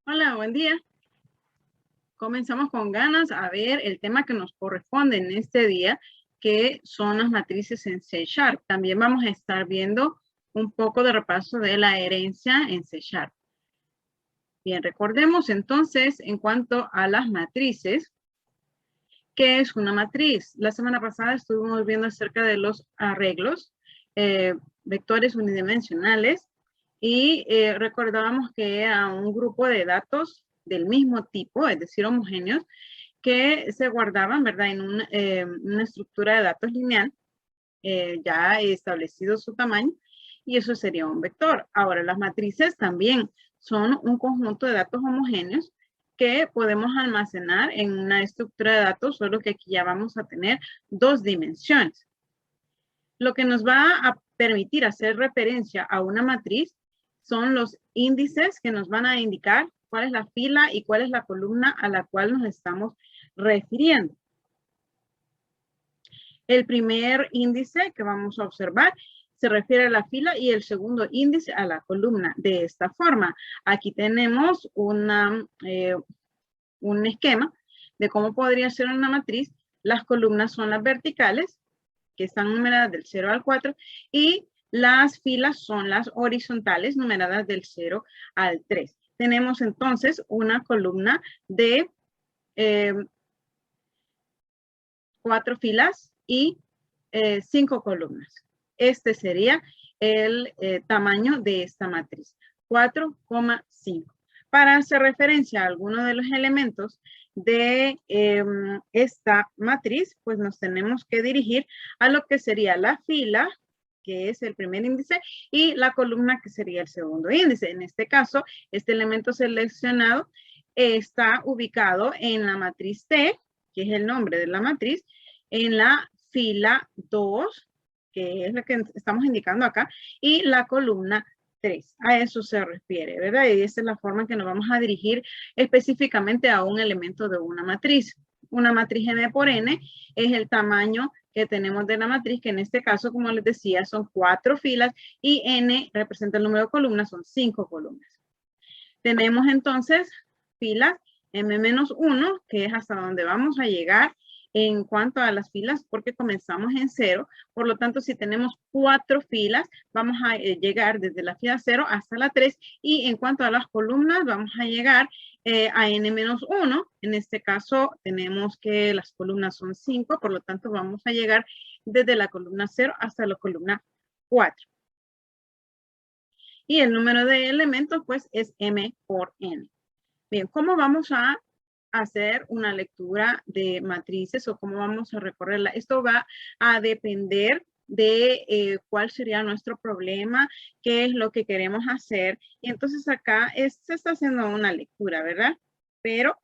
Hola, buen día. Comenzamos con ganas a ver el tema que nos corresponde en este día, que son las matrices en C#. También vamos a estar viendo un poco de repaso de la herencia en C#. Bien, recordemos entonces en cuanto a las matrices, ¿qué es una matriz? La semana pasada estuvimos viendo acerca de los arreglos, vectores unidimensionales, y recordábamos que era un grupo de datos del mismo tipo, es decir, homogéneos, que se guardaban, ¿verdad?, en una estructura de datos lineal, ya establecido su tamaño, y eso sería un vector. Ahora, las matrices también son un conjunto de datos homogéneos que podemos almacenar en una estructura de datos, solo que aquí ya vamos a tener dos dimensiones. Lo que nos va a permitir hacer referencia a una matriz son los índices que nos van a indicar cuál es la fila y cuál es la columna a la cual nos estamos refiriendo. El primer índice que vamos a observar se refiere a la fila y el segundo índice a la columna. De esta forma, aquí tenemos un esquema de cómo podría ser una matriz. Las columnas son las verticales, que están numeradas del 0 al 4, y las filas son las horizontales, numeradas del 0 al 3. Tenemos entonces una columna de 4 filas y 5 columnas. Este sería el tamaño de esta matriz, 4,5. Para hacer referencia a alguno de los elementos de esta matriz, pues nos tenemos que dirigir a lo que sería la fila, que es el primer índice, y la columna, que sería el segundo índice. En este caso, este elemento seleccionado está ubicado en la matriz T, que es el nombre de la matriz, en la fila 2, que es lo que estamos indicando acá, y la columna 3. A eso se refiere, ¿verdad? Y esa es la forma en que nos vamos a dirigir específicamente a un elemento de una matriz. Una matriz M por N es el tamaño que tenemos de la matriz, que en este caso, como les decía, son 4 filas, y N representa el número de columnas, son 5 columnas. Tenemos entonces filas M-1, que es hasta donde vamos a llegar en cuanto a las filas, porque comenzamos en 0. Por lo tanto, si tenemos 4 filas, vamos a llegar desde la fila 0 hasta la 3. Y en cuanto a las columnas, vamos a llegar a N-1. En este caso, tenemos que las columnas son 5. Por lo tanto, vamos a llegar desde la columna 0 hasta la columna 4. Y el número de elementos, pues, es M por N. Bien, ¿cómo vamos a hacer una lectura de matrices o cómo vamos a recorrerla? Esto va a depender de cuál sería nuestro problema, qué es lo que queremos hacer. Y entonces acá se está haciendo una lectura, ¿verdad? Pero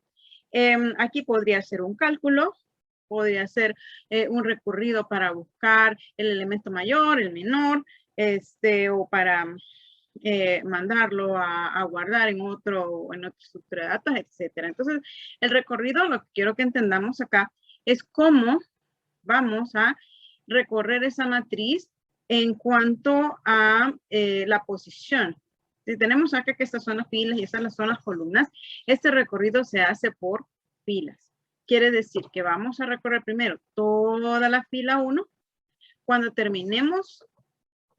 aquí podría ser un cálculo, podría ser un recorrido para buscar el elemento mayor, el menor, o para mandarlo a guardar en otra estructura de datos, etcétera. Entonces, el recorrido, lo que quiero que entendamos acá es cómo vamos a recorrer esa matriz en cuanto a la posición. Si tenemos acá que estas son las filas y estas son las columnas, este recorrido se hace por filas. Quiere decir que vamos a recorrer primero toda la fila 1. Cuando terminemos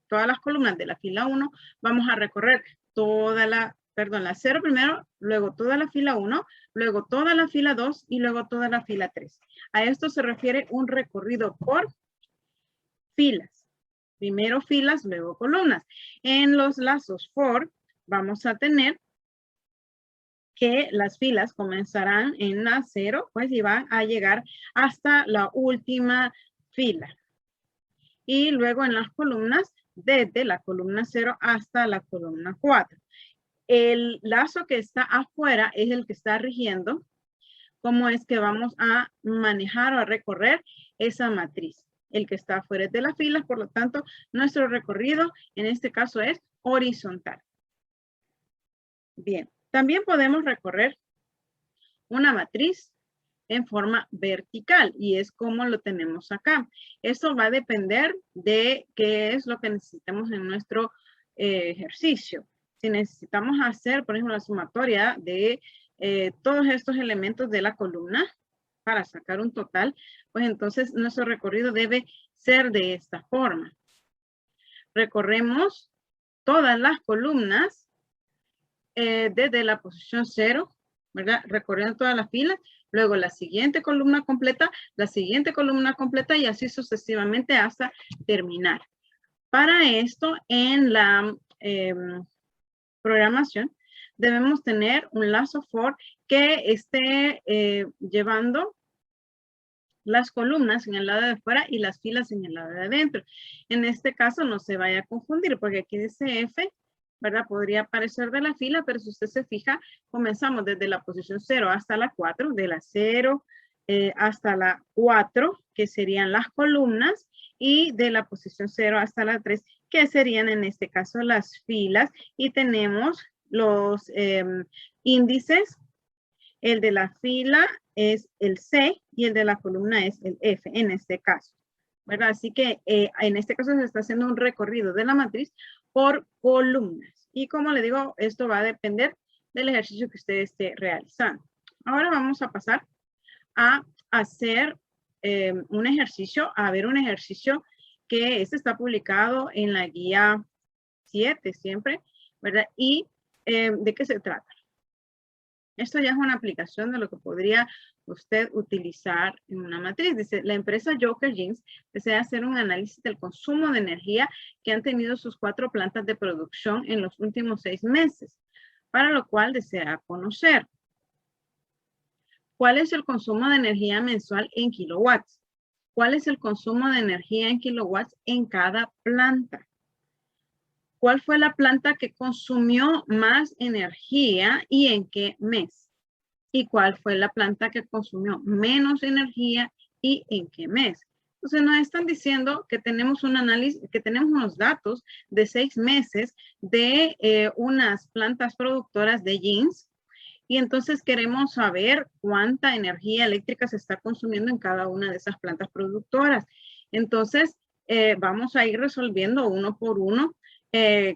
todas las columnas de la fila 1, vamos a recorrer la 0 primero, luego toda la fila 1, luego toda la fila 2 y luego toda la fila 3. A esto se refiere un recorrido por filas. Primero filas, luego columnas. En los lazos for vamos a tener que las filas comenzarán en la 0, pues, y van a llegar hasta la última fila. Y luego en las columnas, desde la columna 0 hasta la columna 4. El lazo que está afuera es el que está rigiendo cómo es que vamos a manejar o a recorrer esa matriz. El que está afuera es de las filas, por lo tanto, nuestro recorrido en este caso es horizontal. Bien, también podemos recorrer una matriz en forma vertical, y es como lo tenemos acá. Esto va a depender de qué es lo que necesitemos en nuestro ejercicio. si necesitamos hacer, por ejemplo, la sumatoria de todos estos elementos de la columna para sacar un total, pues entonces nuestro recorrido debe ser de esta forma. Recorremos todas las columnas desde la posición 0, ¿verdad? Recorriendo todas las filas, luego la siguiente columna completa, la siguiente columna completa y así sucesivamente hasta terminar. Para esto, en la programación, debemos tener un lazo for que esté llevando las columnas en el lado de fuera y las filas en el lado de adentro. En este caso no se vaya a confundir porque aquí dice F, ¿verdad? Podría aparecer de la fila, pero si usted se fija, comenzamos desde la posición 0 hasta la 4, de la 0 hasta la 4, que serían las columnas, y de la posición 0 hasta la 3, que serían en este caso las filas, y tenemos los índices. El de la fila es el C y el de la columna es el F en este caso, ¿verdad? Así que en este caso se está haciendo un recorrido de la matriz por columnas. Y como le digo, esto va a depender del ejercicio que usted esté realizando. Ahora vamos a pasar a hacer un ejercicio, a ver un ejercicio que está publicado en la guía 7 siempre, ¿verdad? Y ¿de qué se trata? Esto ya es una aplicación de lo que podría usted utilizar en una matriz. Dice, la empresa Joker Jeans desea hacer un análisis del consumo de energía que han tenido sus 4 plantas de producción en los últimos 6 meses, para lo cual desea conocer cuál es el consumo de energía mensual en kilowatts, cuál es el consumo de energía en kilowatts en cada planta. ¿Cuál fue la planta que consumió más energía y en qué mes? ¿Y cuál fue la planta que consumió menos energía y en qué mes? Entonces nos están diciendo que tenemos un análisis, que tenemos unos datos de 6 meses de unas plantas productoras de jeans y entonces queremos saber cuánta energía eléctrica se está consumiendo en cada una de esas plantas productoras. Entonces vamos a ir resolviendo uno por uno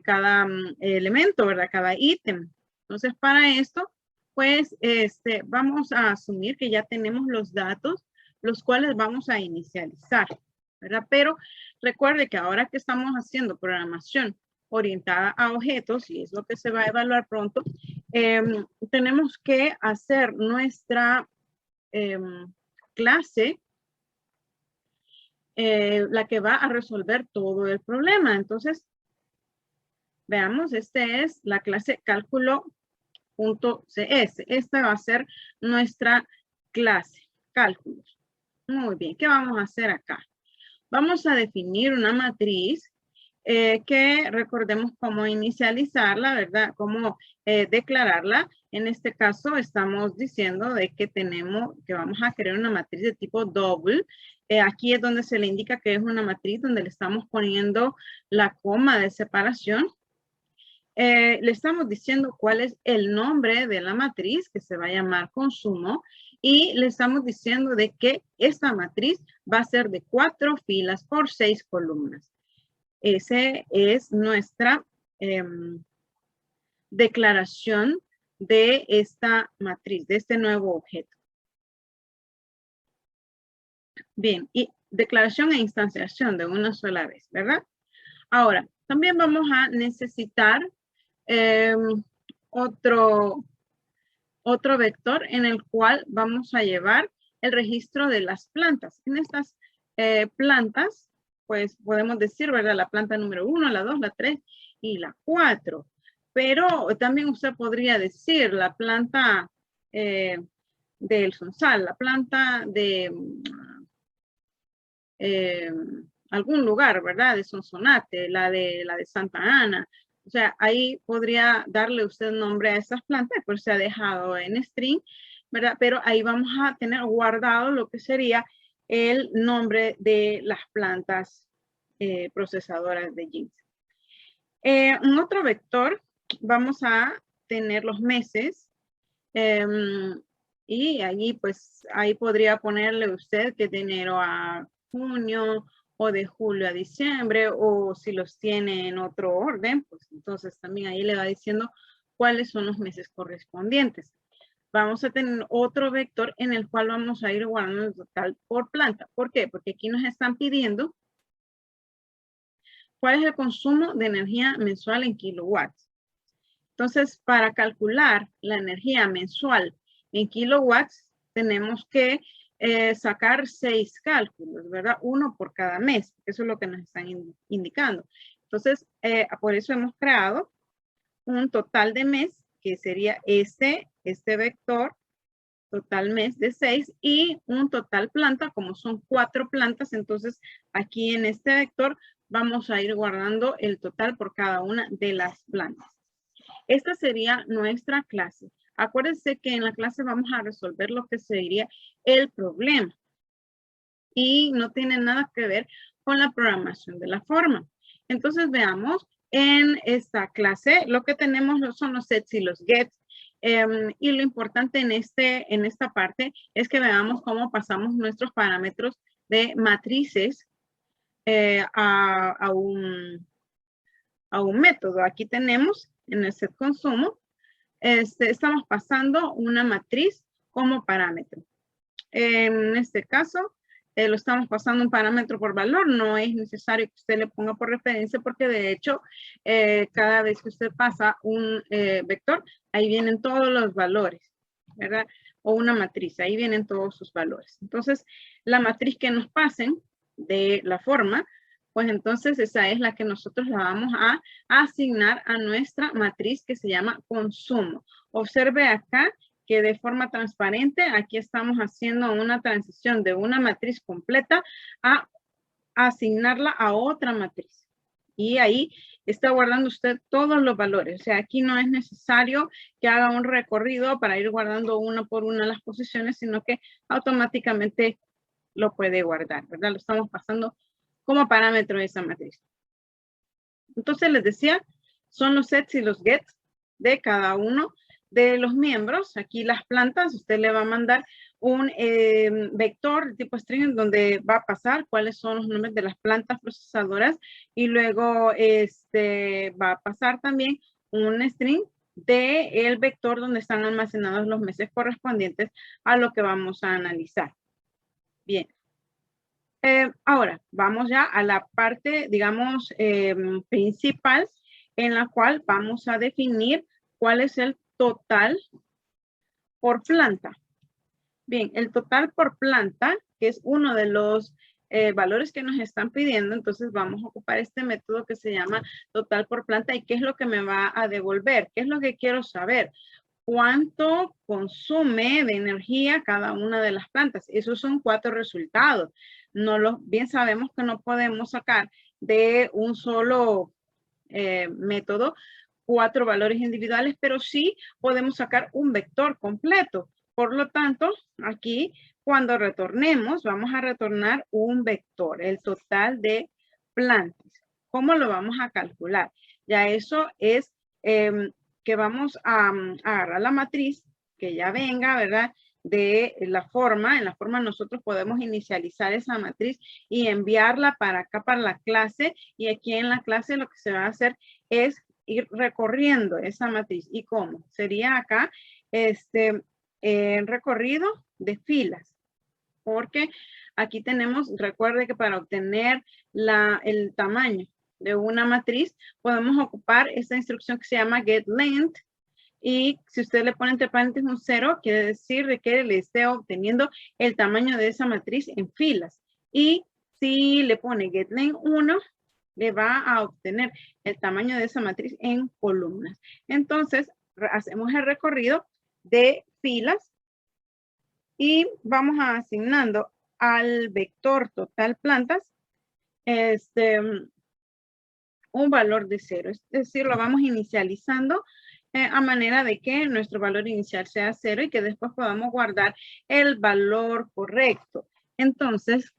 cada elemento, ¿verdad? Cada ítem. Entonces, para esto, pues, vamos a asumir que ya tenemos los datos, los cuales vamos a inicializar, ¿verdad? Pero recuerde que ahora que estamos haciendo programación orientada a objetos, y es lo que se va a evaluar pronto, tenemos que hacer nuestra clase la que va a resolver todo el problema. Entonces, veamos, esta es la clase cálculo.cs. Esta va a ser nuestra clase, cálculos. Muy bien, ¿qué vamos a hacer acá? Vamos a definir una matriz que recordemos cómo inicializarla, ¿verdad? Cómo declararla. En este caso estamos diciendo de que vamos a crear una matriz de tipo double. Aquí es donde se le indica que es una matriz donde le estamos poniendo la coma de separación. Le estamos diciendo cuál es el nombre de la matriz que se va a llamar consumo y le estamos diciendo de que esta matriz va a ser de 4 filas por 6 columnas. Esa es nuestra declaración de esta matriz, de este nuevo objeto. Bien, y declaración e instanciación de una sola vez, ¿verdad? Ahora, también vamos a necesitar otro vector en el cual vamos a llevar el registro de las plantas. En estas plantas, pues podemos decir, ¿verdad? La planta número 1, la 2, la 3 y la 4. Pero también usted podría decir la planta del Sonsal, la planta de algún lugar, ¿verdad? De Sonsonate, la de Santa Ana. O sea, ahí podría darle usted nombre a esas plantas, pues se ha dejado en string, ¿verdad? Pero ahí vamos a tener guardado lo que sería el nombre de las plantas procesadoras de jeans. En otro vector vamos a tener los meses y allí pues ahí podría ponerle usted que de enero a junio o de julio a diciembre, o si los tiene en otro orden, pues entonces también ahí le va diciendo cuáles son los meses correspondientes. Vamos a tener otro vector en el cual vamos a ir guardando el total por planta. ¿Por qué? Porque aquí nos están pidiendo cuál es el consumo de energía mensual en kilowatts. Entonces, para calcular la energía mensual en kilowatts, tenemos que sacar 6 cálculos, ¿verdad? Uno por cada mes. Eso es lo que nos están indicando. Entonces, por eso hemos creado un total de mes, que sería este vector, total mes de 6, y un total planta, como son 4 plantas, entonces aquí en este vector vamos a ir guardando el total por cada una de las plantas. Esta sería nuestra clase. Acuérdense que en la clase vamos a resolver lo que sería el problema. Y no tiene nada que ver con la programación de la forma. Entonces veamos, en esta clase lo que tenemos son los sets y los gets. Y lo importante en esta parte es que veamos cómo pasamos nuestros parámetros de matrices a un método. Aquí tenemos en el set consumo, estamos pasando una matriz como parámetro. En este caso, lo estamos pasando un parámetro por valor. No es necesario que usted le ponga por referencia porque de hecho, cada vez que usted pasa un vector, ahí vienen todos los valores, ¿verdad? O una matriz, ahí vienen todos sus valores. Entonces, la matriz que nos pasen de la forma, pues entonces esa es la que nosotros la vamos a asignar a nuestra matriz que se llama consumo. Observe acá que de forma transparente, aquí estamos haciendo una transición de una matriz completa a asignarla a otra matriz. Y ahí está guardando usted todos los valores. O sea, aquí no es necesario que haga un recorrido para ir guardando una por una las posiciones, sino que automáticamente lo puede guardar, ¿verdad? Lo estamos pasando como parámetro de esa matriz. Entonces les decía, son los sets y los gets de cada uno de los miembros. Aquí las plantas, usted le va a mandar un vector de tipo string donde va a pasar cuáles son los nombres de las plantas procesadoras y luego va a pasar también un string de el vector donde están almacenados los meses correspondientes a lo que vamos a analizar. Bien. Ahora, vamos ya a la parte, digamos, principal en la cual vamos a definir cuál es el total por planta. Bien, el total por planta, que es uno de los valores que nos están pidiendo, entonces vamos a ocupar este método que se llama total por planta. ¿Y qué es lo que me va a devolver? ¿Qué es lo que quiero saber? ¿Cuánto consume de energía cada una de las plantas? Esos son 4 resultados. Bien sabemos que no podemos sacar de un solo método 4 valores individuales, pero sí podemos sacar un vector completo. Por lo tanto, aquí cuando retornemos, vamos a retornar un vector, el total de plantas. ¿Cómo lo vamos a calcular? Ya eso es que vamos a agarrar la matriz que ya venga, ¿verdad? De la forma, en la forma nosotros podemos inicializar esa matriz y enviarla para acá, para la clase, y aquí en la clase lo que se va a hacer es ir recorriendo esa matriz. ¿Y cómo? Sería acá recorrido de filas, porque aquí tenemos, recuerde que para obtener el tamaño de una matriz, podemos ocupar esta instrucción que se llama getLength, y si usted le pone entre paréntesis un 0, quiere decir de que le esté obteniendo el tamaño de esa matriz en filas. Y si le pone getLength 1, le va a obtener el tamaño de esa matriz en columnas. Entonces, hacemos el recorrido de filas y vamos asignando al vector total plantas un valor de 0. Es decir, lo vamos inicializando a manera de que nuestro valor inicial sea 0 y que después podamos guardar el valor correcto. Entonces,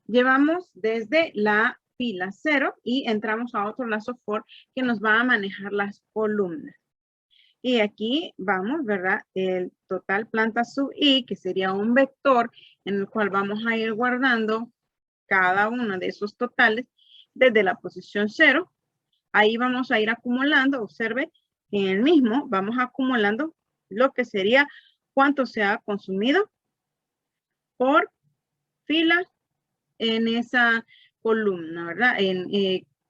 llevamos desde la fila 0 y entramos a otro lazo for que nos va a manejar las columnas. Y aquí vamos, ¿verdad? El total planta sub i, que sería un vector en el cual vamos a ir guardando cada uno de esos totales desde la posición 0. Ahí vamos a ir acumulando, observe, en el mismo vamos acumulando lo que sería cuánto se ha consumido por fila en esa columna, ¿verdad?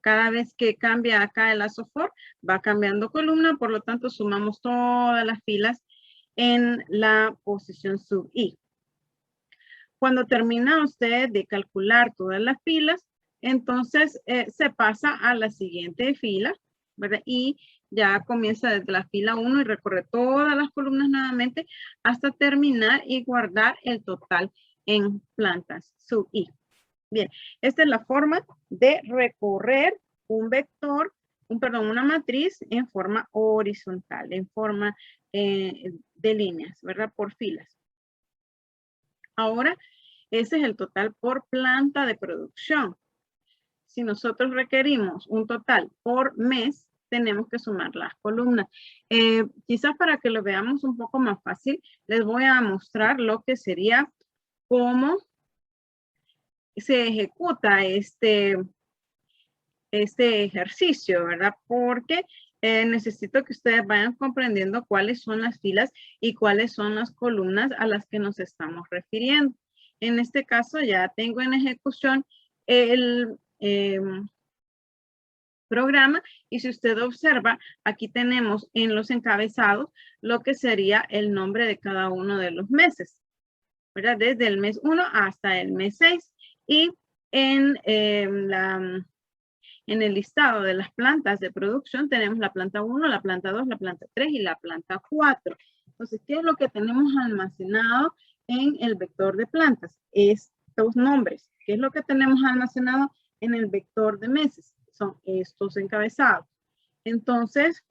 Cada vez que cambia acá el ASOFOR, va cambiando columna, por lo tanto sumamos todas las filas en la posición sub I. Cuando termina usted de calcular todas las filas, entonces se pasa a la siguiente fila, ¿verdad? Y ya comienza desde la fila 1 y recorre todas las columnas nuevamente hasta terminar y guardar el total en plantas sub I. Bien, esta es la forma de recorrer un vector, una matriz en forma horizontal, en forma de líneas, ¿verdad? Por filas. Ahora, ese es el total por planta de producción. Si nosotros requerimos un total por mes, tenemos que sumar las columnas. Quizás para que lo veamos un poco más fácil, les voy a mostrar lo que sería cómo se ejecuta este ejercicio, ¿verdad? Porque necesito que ustedes vayan comprendiendo cuáles son las filas y cuáles son las columnas a las que nos estamos refiriendo. En este caso ya tengo en ejecución el programa y si usted observa, aquí tenemos en los encabezados lo que sería el nombre de cada uno de los meses, ¿verdad? Desde el mes 1 hasta el mes 6 y en el listado de las plantas de producción tenemos la planta 1, la planta 2, la planta 3 y la planta 4. Entonces, ¿qué es lo que tenemos almacenado en el vector de plantas? Estos nombres. ¿Qué es lo que tenemos almacenado en el vector de meses? Son estos encabezados. Entonces,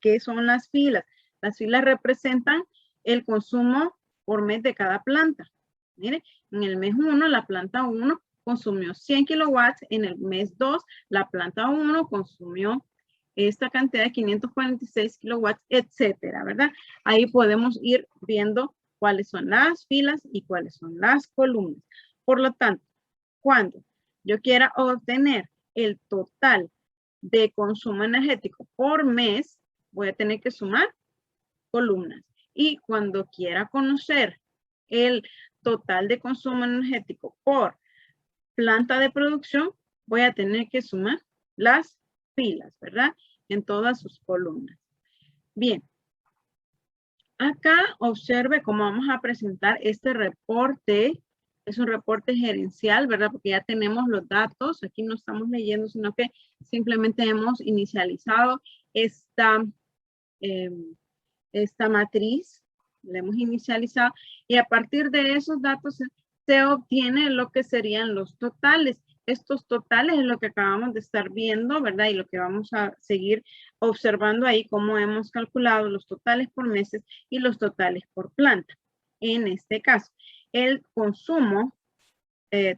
¿qué son las filas? Las filas representan el consumo por mes de cada planta. Mire, en el mes 1, la planta 1 consumió 100 kilowatts, en el mes 2, la planta 1 consumió esta cantidad de 546 kilowatts, etcétera, ¿verdad? Ahí podemos ir viendo cuáles son las filas y cuáles son las columnas. Por lo tanto, cuando yo quiera obtener el total de consumo energético por mes, voy a tener que sumar columnas. Y cuando quiera conocer el total de consumo energético por planta de producción, voy a tener que sumar las filas, ¿verdad? En todas sus columnas. Bien. Acá observe cómo vamos a presentar este reporte. Es un reporte gerencial, ¿verdad? Porque ya tenemos los datos. Aquí no estamos leyendo, sino que simplemente hemos inicializado esta matriz. La hemos inicializado. Y a partir de esos datos se obtiene lo que serían los totales. Estos totales es lo que acabamos de estar viendo, ¿verdad? Y lo que vamos a seguir observando ahí, cómo hemos calculado los totales por meses y los totales por planta. En este caso, el consumo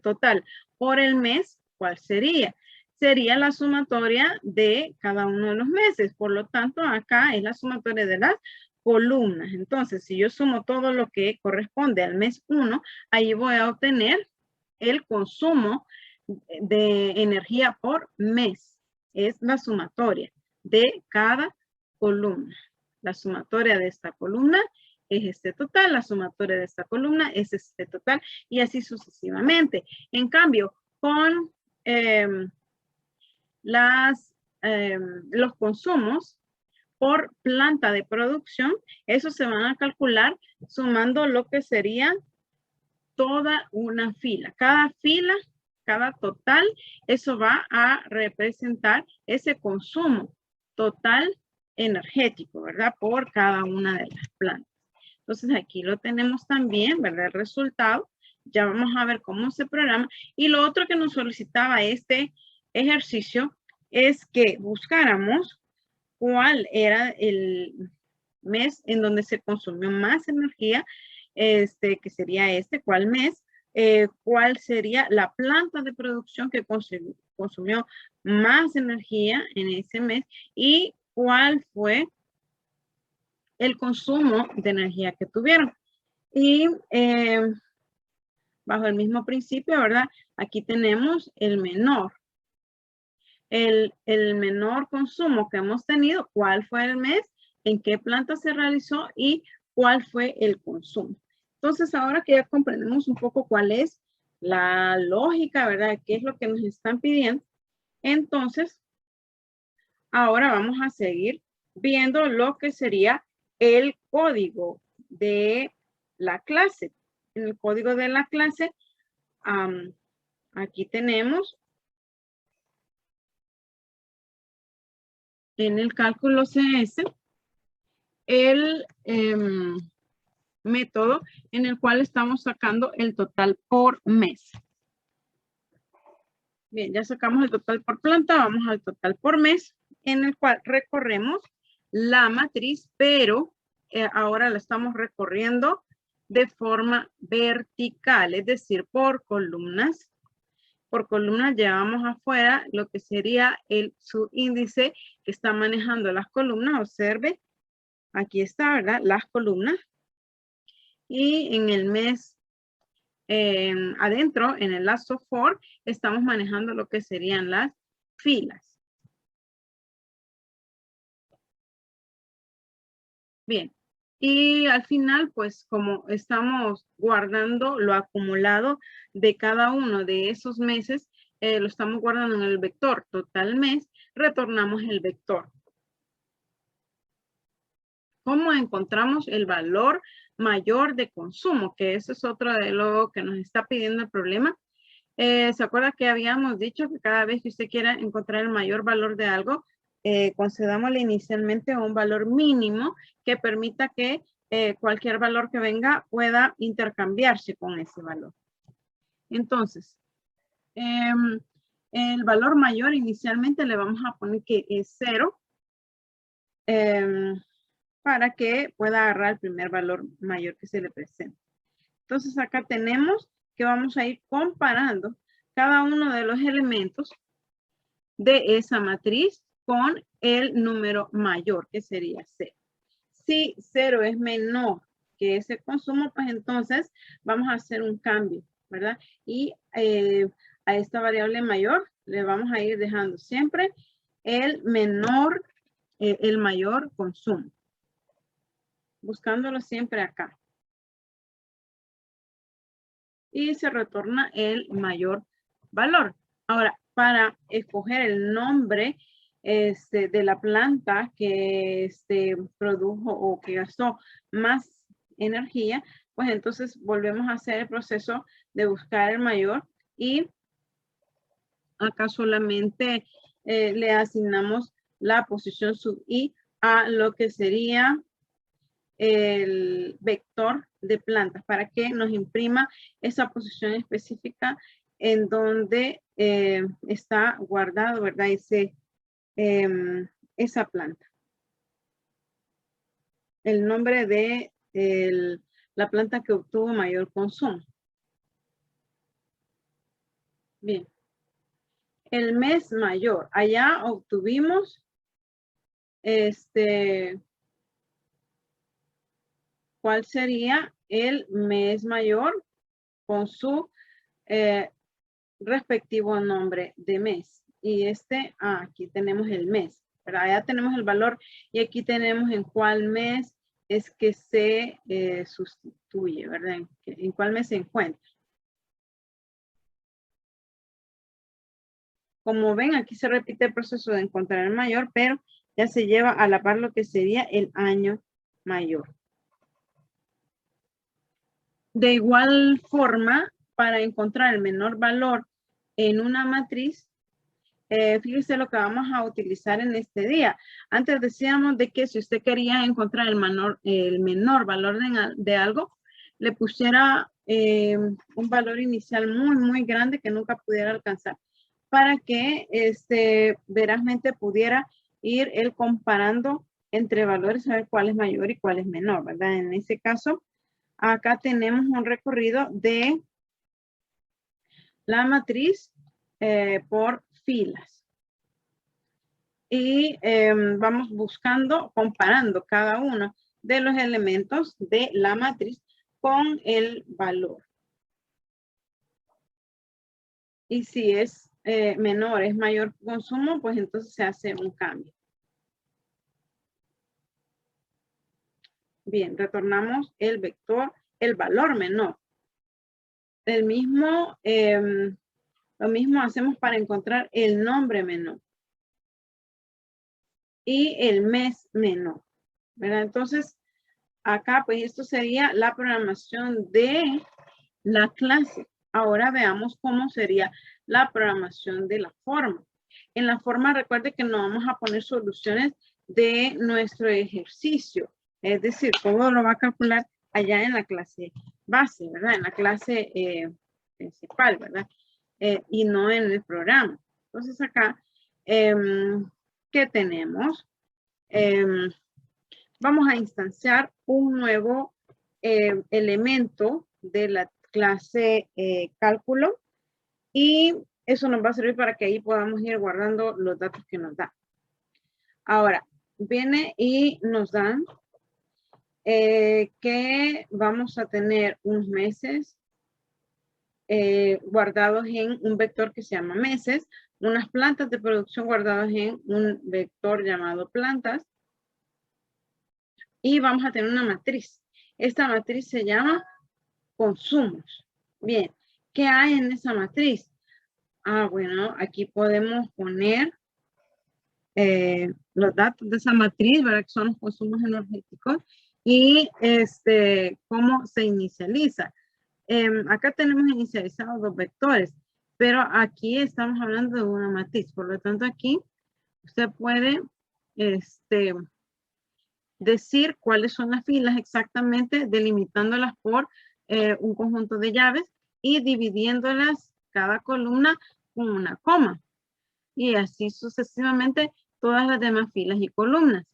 total por el mes, ¿cuál sería? Sería la sumatoria de cada uno de los meses. Por lo tanto, acá es la sumatoria de las columnas. Entonces, si yo sumo todo lo que corresponde al mes 1, ahí voy a obtener el consumo de energía por mes. Es la sumatoria de cada columna. La sumatoria de esta columna es este total, la sumatoria de esta columna es este total y así sucesivamente. En cambio, con los consumos por planta de producción, esos se van a calcular sumando lo que sería toda una fila. Cada fila, cada total, eso va a representar ese consumo total energético, ¿verdad? Por cada una de las plantas. Entonces aquí lo tenemos también, ¿verdad? El resultado. Ya vamos a ver cómo se programa. Y lo otro que nos solicitaba este ejercicio es que buscáramos cuál era el mes en donde se consumió más energía, que sería cuál mes, cuál sería la planta de producción que consumió más energía en ese mes y cuál fue el consumo de energía que tuvieron. Y bajo el mismo principio, ¿verdad? Aquí tenemos el menor. El menor consumo que hemos tenido, cuál fue el mes, en qué planta se realizó y cuál fue el consumo. Entonces, ahora que ya comprendemos un poco cuál es la lógica, ¿verdad? ¿Qué es lo que nos están pidiendo? Entonces, ahora vamos a seguir viendo lo que sería el código de la clase. En el código de la clase, aquí tenemos en el cálculo CS el método en el cual estamos sacando el total por mes. Bien, ya sacamos el total por planta, vamos al total por mes, en el cual recorremos la matriz, pero ahora la estamos recorriendo de forma vertical, es decir, por columnas. Por columnas llevamos afuera lo que sería el subíndice que está manejando las columnas. Observe, aquí está, ¿verdad? Las columnas. Y en el mes adentro, en el lazo for, estamos manejando lo que serían las filas. Bien. Y al final, pues como estamos guardando lo acumulado de cada uno de esos meses, lo estamos guardando en el vector total mes, retornamos el vector. ¿Cómo encontramos el valor mayor de consumo? Que eso es otro de lo que nos está pidiendo el problema. ¿Se acuerda que habíamos dicho que cada vez que usted quiera encontrar el mayor valor de algo, concedámosle inicialmente un valor mínimo que permita que cualquier valor que venga pueda intercambiarse con ese valor? Entonces, el valor mayor inicialmente le vamos a poner que es 0. Para que pueda agarrar el primer valor mayor que se le presente. Entonces acá tenemos que vamos a ir comparando cada uno de los elementos de esa matriz con el número mayor, que sería 0. Si 0 es menor que ese consumo, pues entonces vamos a hacer un cambio, ¿verdad? Y a esta variable mayor le vamos a ir dejando siempre el mayor consumo. Buscándolo siempre acá. Y se retorna el mayor valor. Ahora, para escoger el nombre de la planta que produjo o que gastó más energía, pues entonces volvemos a hacer el proceso de buscar el mayor y acá solamente le asignamos la posición sub i a lo que sería el vector de plantas para que nos imprima esa posición específica en donde está guardado, ¿verdad? Esa planta. El nombre de la planta que obtuvo mayor consumo. Bien. El mes mayor. Allá obtuvimos ¿cuál sería el mes mayor con su respectivo nombre de mes? Y aquí tenemos el mes, pero allá tenemos el valor y aquí tenemos en cuál mes es que se sustituye, ¿verdad? En cuál mes se encuentra. Como ven, aquí se repite el proceso de encontrar el mayor, pero ya se lleva a la par lo que sería el año mayor. De igual forma, para encontrar el menor valor en una matriz, fíjese lo que vamos a utilizar en este día. Antes decíamos de que si usted quería encontrar el menor valor de algo, le pusiera un valor inicial muy, muy grande que nunca pudiera alcanzar para que verazmente pudiera ir él comparando entre valores, a ver cuál es mayor y cuál es menor, ¿verdad? En ese caso, acá tenemos un recorrido de la matriz por filas. Y vamos buscando, comparando cada uno de los elementos de la matriz con el valor. Y si es menor, es mayor consumo, pues entonces se hace un cambio. Bien, retornamos el vector, el valor menor. Lo mismo hacemos para encontrar el nombre menor y el mes menor, ¿verdad? Entonces, acá pues esto sería la programación de la clase. Ahora veamos cómo sería la programación de la forma. En la forma, recuerde que nos vamos a poner soluciones de nuestro ejercicio. Es decir, todo lo va a calcular allá en la clase base, ¿verdad? En la clase principal, ¿verdad? Y no en el programa. Entonces acá, ¿qué tenemos? Vamos a instanciar un nuevo elemento de la clase cálculo y eso nos va a servir para que ahí podamos ir guardando los datos que nos da. Ahora, viene y nos dan que vamos a tener unos meses guardados en un vector que se llama meses, unas plantas de producción guardadas en un vector llamado plantas y vamos a tener una matriz. Esta matriz se llama consumos. Bien, ¿qué hay en esa matriz? Ah, bueno, aquí podemos poner los datos de esa matriz, ¿verdad? Que son los consumos energéticos y cómo se inicializa. Acá tenemos inicializados dos vectores, pero aquí estamos hablando de una matriz. Por lo tanto, aquí usted puede decir cuáles son las filas exactamente, delimitándolas por un conjunto de llaves y dividiéndolas cada columna con una coma. Y así sucesivamente todas las demás filas y columnas.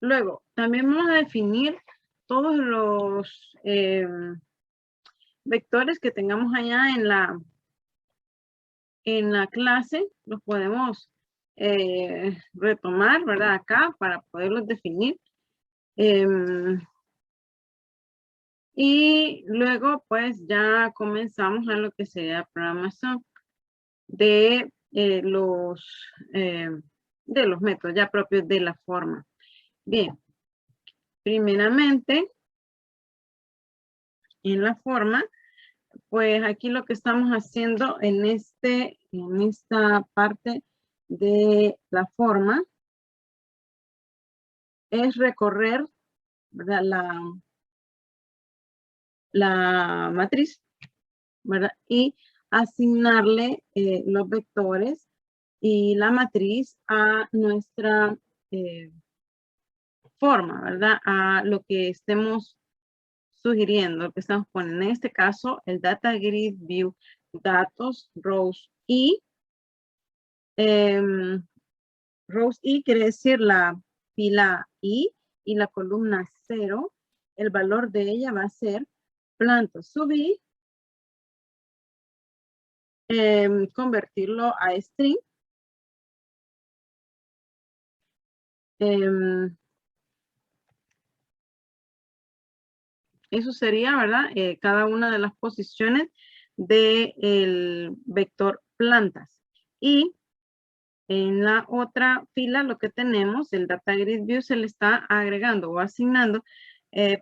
Luego, también vamos a definir todos los vectores que tengamos allá en la clase. Los podemos retomar, ¿verdad? Acá para poderlos definir. Y luego, pues, ya comenzamos a lo que sería programación de los métodos ya propios de la forma. Bien, primeramente, en la forma, pues aquí lo que estamos haciendo en esta parte de la forma es recorrer, ¿verdad? La matriz, ¿verdad? Y asignarle los vectores y la matriz a nuestra forma, ¿verdad? A lo que estemos sugiriendo, lo que estamos poniendo. En este caso, el Data Grid View, datos, rows y rows I quiere decir la fila I y la columna 0. El valor de ella va a ser planta subir, convertirlo a string. Eso sería, ¿verdad? Cada una de las posiciones del vector plantas. Y en la otra fila lo que tenemos, el Data Grid View se le está agregando o asignando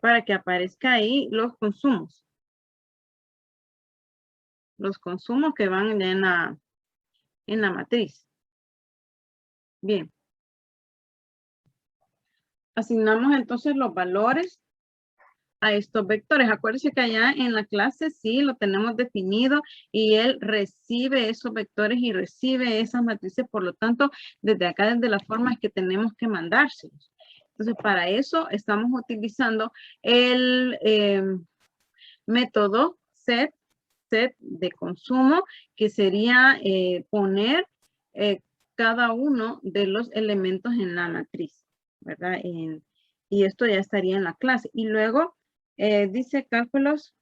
para que aparezca ahí los consumos. Los consumos que van en la matriz. Bien. Asignamos entonces los valores a estos vectores. Acuérdense que allá en la clase sí lo tenemos definido y él recibe esos vectores y recibe esas matrices. Por lo tanto, desde acá, desde la forma es que tenemos que mandárselos. Entonces, para eso estamos utilizando el método set de consumo, que sería poner cada uno de los elementos en la matriz, ¿verdad? Y esto ya estaría en la clase. Y luego dice cálculos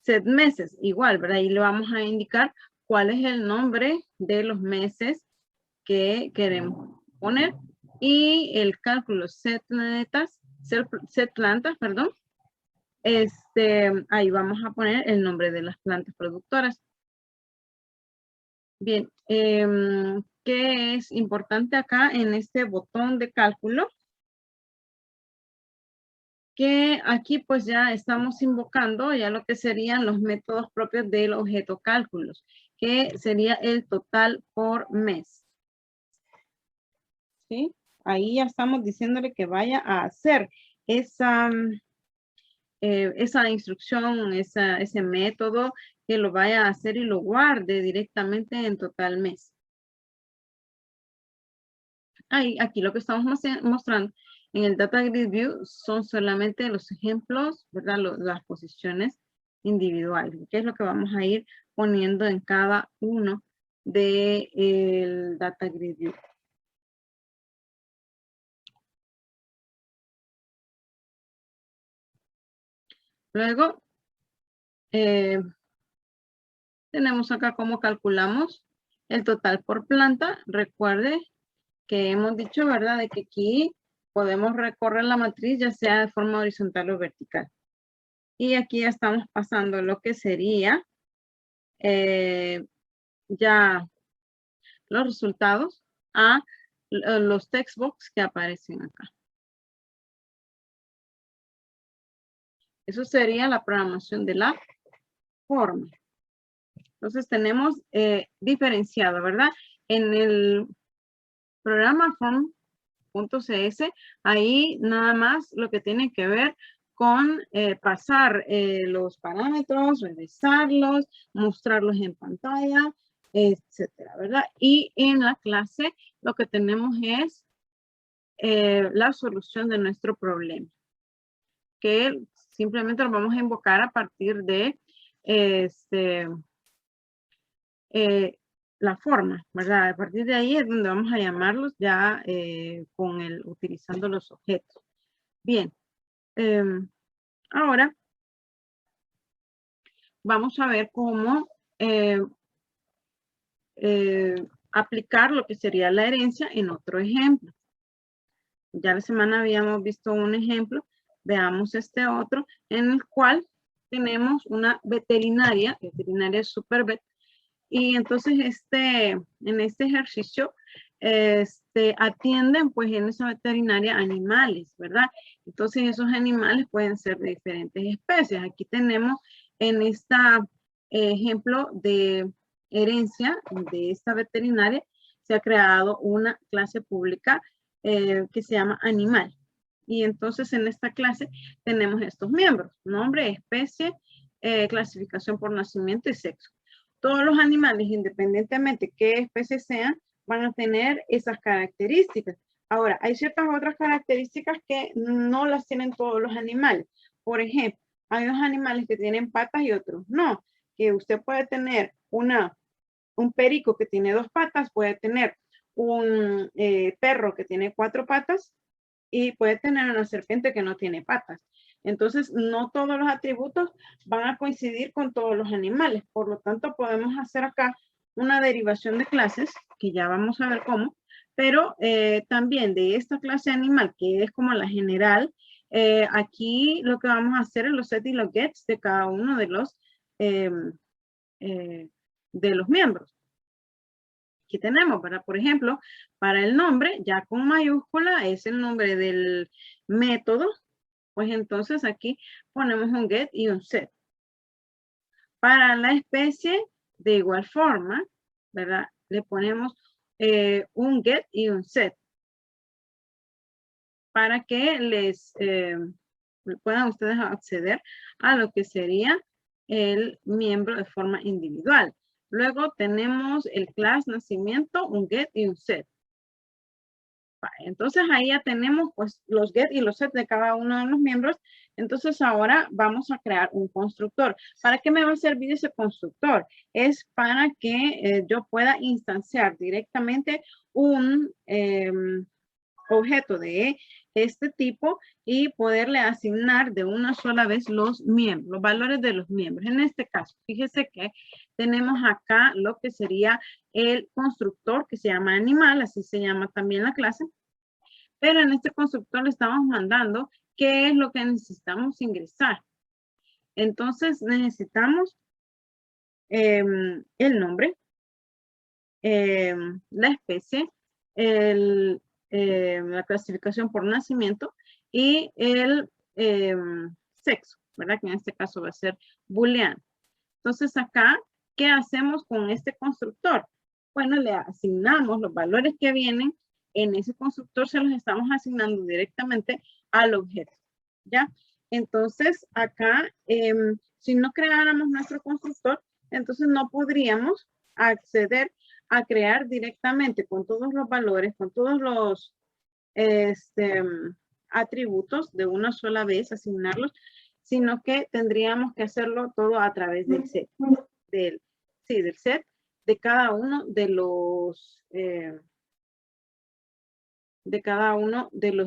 set meses, igual, ¿verdad? Y le vamos a indicar cuál es el nombre de los meses que queremos poner. Y el cálculo set plantas, perdón, ahí vamos a poner el nombre de las plantas productoras. Bien, ¿qué es importante acá en este botón de cálculo? Que aquí pues ya estamos invocando ya lo que serían los métodos propios del objeto cálculos, que sería el total por mes. ¿Sí? Ahí ya estamos diciéndole que vaya a hacer esa instrucción, ese método, que lo vaya a hacer y lo guarde directamente en total mes. Ahí, aquí lo que estamos mostrando en el Data Grid View son solamente los ejemplos, ¿verdad? Las posiciones individuales, que es lo que vamos a ir poniendo en cada uno del Data Grid View. Luego, tenemos acá cómo calculamos el total por planta. Recuerde que hemos dicho, ¿verdad? De que aquí podemos recorrer la matriz ya sea de forma horizontal o vertical. Y aquí ya estamos pasando lo que sería ya los resultados a los textbox que aparecen acá. Eso sería la programación de la forma. Entonces tenemos diferenciado, ¿verdad? En el programa form.cs, ahí nada más lo que tiene que ver con pasar los parámetros, revisarlos, mostrarlos en pantalla, etcétera, ¿verdad? Y en la clase lo que tenemos es la solución de nuestro problema, que simplemente lo vamos a invocar a partir de la forma, ¿verdad? A partir de ahí es donde vamos a llamarlos ya utilizando los objetos. Bien, ahora vamos a ver cómo aplicar lo que sería la herencia en otro ejemplo. Ya la semana habíamos visto un ejemplo, veamos este otro, en el cual tenemos una veterinaria Supervet, y entonces en este ejercicio atienden pues en esa veterinaria animales, ¿verdad? Entonces esos animales pueden ser de diferentes especies. Aquí tenemos en este ejemplo de herencia de esta veterinaria, se ha creado una clase pública que se llama animal. Y entonces en esta clase tenemos estos miembros: nombre, especie, clasificación por nacimiento y sexo. Todos los animales, independientemente qué especie sean, van a tener esas características. Ahora, hay ciertas otras características que no las tienen todos los animales. Por ejemplo, hay unos animales que tienen patas y otros no. Que usted puede tener un perico que tiene 2 patas, puede tener un perro que tiene 4 patas y puede tener una serpiente que no tiene patas. Entonces, no todos los atributos van a coincidir con todos los animales. Por lo tanto, podemos hacer acá una derivación de clases, que ya vamos a ver cómo, pero también de esta clase animal, que es como la general, aquí lo que vamos a hacer es los set y los gets de cada uno de los miembros. Aquí tenemos, ¿verdad? Por ejemplo, para el nombre, ya con mayúscula, es el nombre del método. Pues entonces aquí ponemos un get y un set. Para la especie, de igual forma, ¿verdad? Le ponemos un get y un set. Para que les puedan ustedes acceder a lo que sería el miembro de forma individual. Luego tenemos el class nacimiento, un get y un set. Entonces ahí ya tenemos pues los get y los set de cada uno de los miembros. Entonces ahora vamos a crear un constructor. ¿Para qué me va a servir ese constructor? Es para que yo pueda instanciar directamente un objeto de este tipo y poderle asignar de una sola vez los miembros, los valores de los miembros. En este caso, fíjese que tenemos acá lo que sería el constructor, que se llama animal, así se llama también la clase, pero en este constructor le estamos mandando qué es lo que necesitamos ingresar. Entonces necesitamos el nombre, la especie, la clasificación por nacimiento y el sexo, ¿verdad? Que en este caso va a ser booleano. Entonces acá, ¿qué hacemos con este constructor? Bueno, le asignamos los valores que vienen en ese constructor, se los estamos asignando directamente al objeto, ¿ya? Entonces acá, si no creáramos nuestro constructor, entonces no podríamos acceder a crear directamente con todos los valores, con todos los atributos de una sola vez, asignarlos, sino que tendríamos que hacerlo todo a través del set, del set de cada uno de los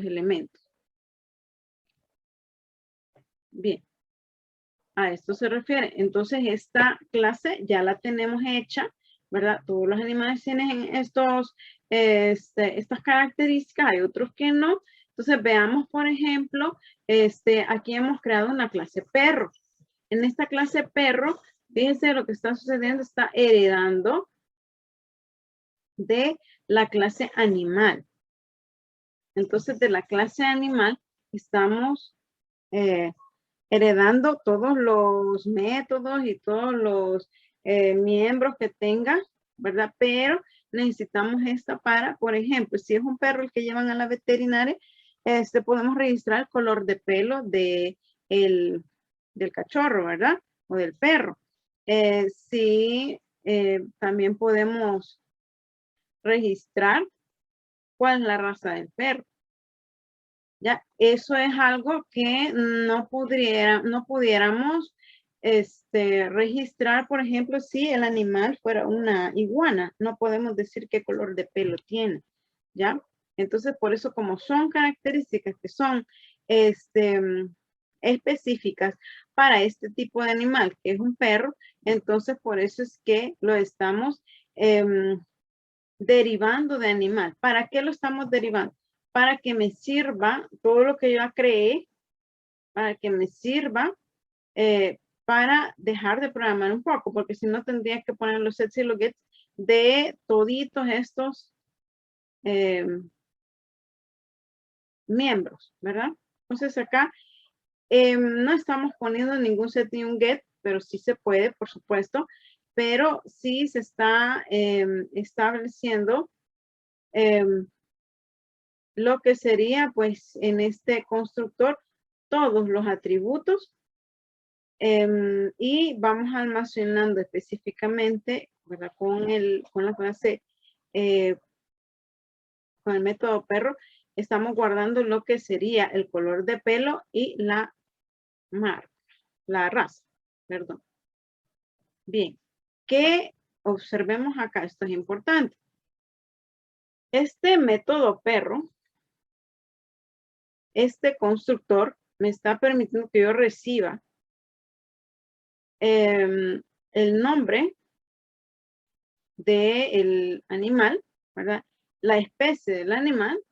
elementos. Bien, a esto se refiere. Entonces esta clase ya la tenemos hecha, ¿verdad? Todos los animales tienen estas características, hay otros que no. Entonces veamos, por ejemplo, aquí hemos creado una clase perro. En esta clase perro, fíjense lo que está sucediendo, está heredando de la clase animal. Entonces de la clase animal estamos heredando todos los métodos y todos los miembros que tenga, ¿verdad? Pero necesitamos esta para, por ejemplo, si es un perro el que llevan a la veterinaria, podemos registrar el color de pelo del cachorro, ¿verdad? O del perro. También podemos registrar cuál es la raza del perro. Ya, eso es algo que no pudiéramos registrar, por ejemplo, si el animal fuera una iguana. No podemos decir qué color de pelo tiene, ¿ya? Entonces, por eso, como son características que son específicas para este tipo de animal, que es un perro, entonces por eso es que lo estamos derivando de animal. ¿Para qué lo estamos derivando? Para que me sirva todo lo que yo creé, para que me sirva para dejar de programar un poco, porque si no tendría que poner los sets y los gets de toditos estos miembros, ¿verdad? Entonces acá no estamos poniendo ningún set ni un get, pero sí se puede, por supuesto, pero sí se está estableciendo lo que sería, pues, en este constructor, todos los atributos y vamos almacenando específicamente, ¿verdad? Con la clase, con el método perro, estamos guardando lo que sería el color de pelo y la marca, la raza, perdón. Bien, ¿qué observemos acá? Esto es importante. Este método perro, este constructor, me está permitiendo que yo reciba el nombre del animal, ¿verdad? La especie del animal,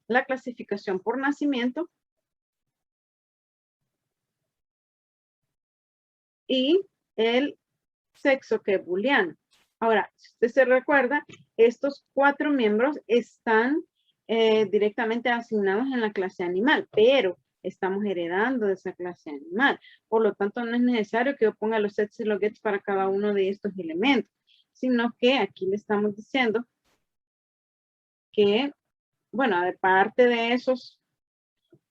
la clasificación por nacimiento y el sexo, que es booleano. Ahora, si usted se recuerda, estos 4 miembros están directamente asignados en la clase animal, pero estamos heredando de esa clase animal. Por lo tanto, no es necesario que yo ponga los sets y los gets para cada uno de estos elementos, sino que aquí le estamos diciendo que, bueno, de parte de esos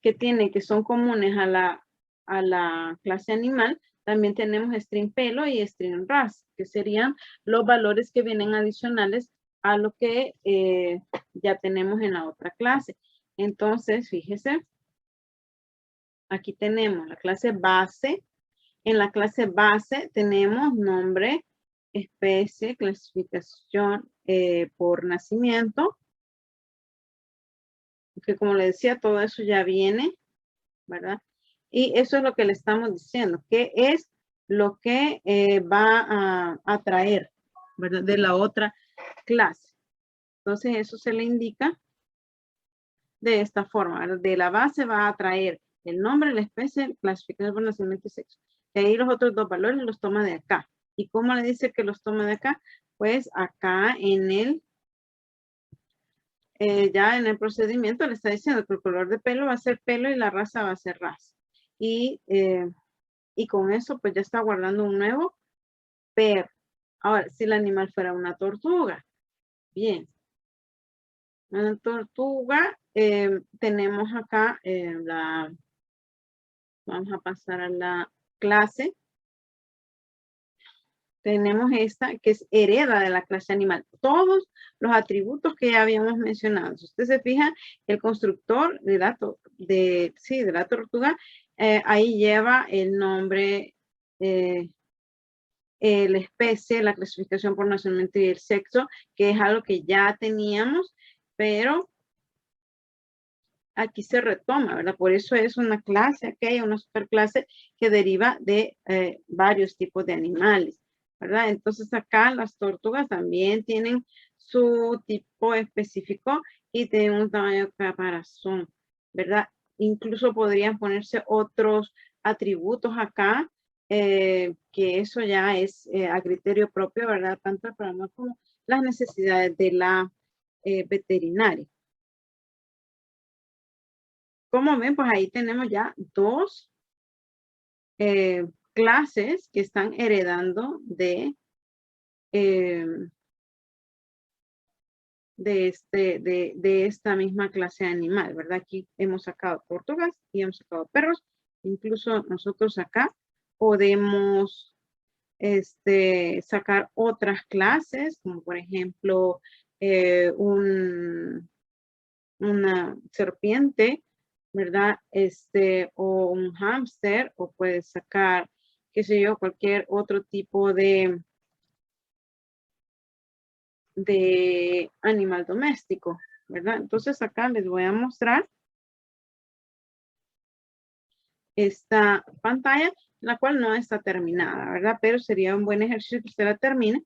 que son comunes a la clase animal, también tenemos string pelo y string raza, que serían los valores que vienen adicionales a lo que ya tenemos en la otra clase. Entonces, fíjese, aquí tenemos la clase base. En la clase base tenemos nombre, especie, clasificación por nacimiento, que como le decía, todo eso ya viene, ¿verdad? Y eso es lo que le estamos diciendo, que es lo que va a traer, ¿verdad? De la otra clase. Entonces eso se le indica de esta forma, ¿verdad? De la base va a traer el nombre, la especie, clasificación por nacimiento y sexo. Y ahí los otros dos valores los toma de acá. ¿Y cómo le dice que los toma de acá? Pues acá en el, ya en el procedimiento le está diciendo que el color de pelo va a ser pelo y la raza va a ser raza. Y con eso pues ya está guardando un nuevo perro. Ahora, si el animal fuera una tortuga, bien. Una tortuga, tenemos acá vamos a pasar a la clase. Tenemos esta que es hereda de la clase animal. Todos los atributos que ya habíamos mencionado. Si usted se fija, el constructor de la tortuga, ahí lleva el nombre, la especie, la clasificación por nacimiento y el sexo, que es algo que ya teníamos, pero aquí se retoma, ¿verdad? Por eso es una clase, aquella, una superclase que deriva de varios tipos de animales, ¿verdad? Entonces acá las tortugas también tienen su tipo específico y tienen un tamaño de caparazón, ¿verdad? Incluso podrían ponerse otros atributos acá, que eso ya es a criterio propio, ¿verdad? Tanto el programa como las necesidades de la veterinaria. Como ven, pues ahí tenemos ya dos clases que están heredando de esta misma clase animal, ¿verdad? Aquí hemos sacado tortugas y hemos sacado perros. Incluso nosotros acá podemos sacar otras clases, como por ejemplo una serpiente, ¿verdad? O un hámster, o puedes sacar, qué sé yo, cualquier otro tipo de animal doméstico, ¿verdad? Entonces acá les voy a mostrar esta pantalla, la cual no está terminada, ¿verdad? Pero sería un buen ejercicio que usted la termine.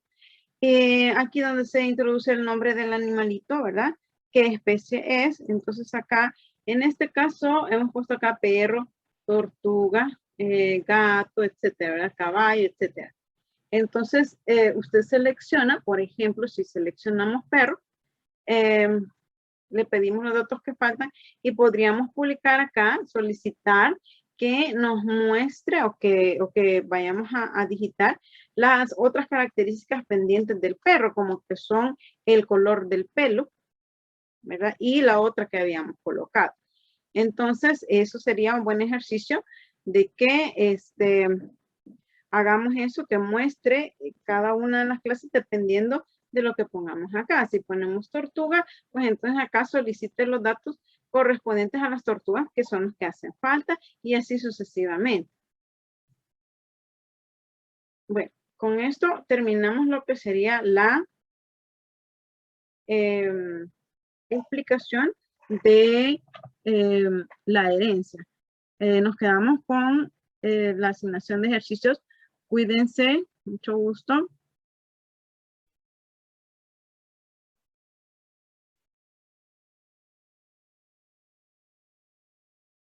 Aquí donde se introduce el nombre del animalito, ¿verdad? ¿Qué especie es? Entonces acá, en este caso, hemos puesto acá perro, tortuga, gato, etcétera, ¿verdad? Caballo, etcétera. Entonces, usted selecciona, por ejemplo, si seleccionamos perro, le pedimos los datos que faltan y podríamos publicar acá, solicitar que nos muestre o que vayamos a digitar las otras características pendientes del perro, como que son el color del pelo, ¿verdad? Y la otra que habíamos colocado. Entonces, eso sería un buen ejercicio de que hagamos eso, que muestre cada una de las clases dependiendo de lo que pongamos acá. Si ponemos tortuga, pues entonces acá solicite los datos correspondientes a las tortugas que son los que hacen falta y así sucesivamente. Bueno, con esto terminamos lo que sería la explicación de la herencia. Nos quedamos con la asignación de ejercicios. Cuídense, mucho gusto.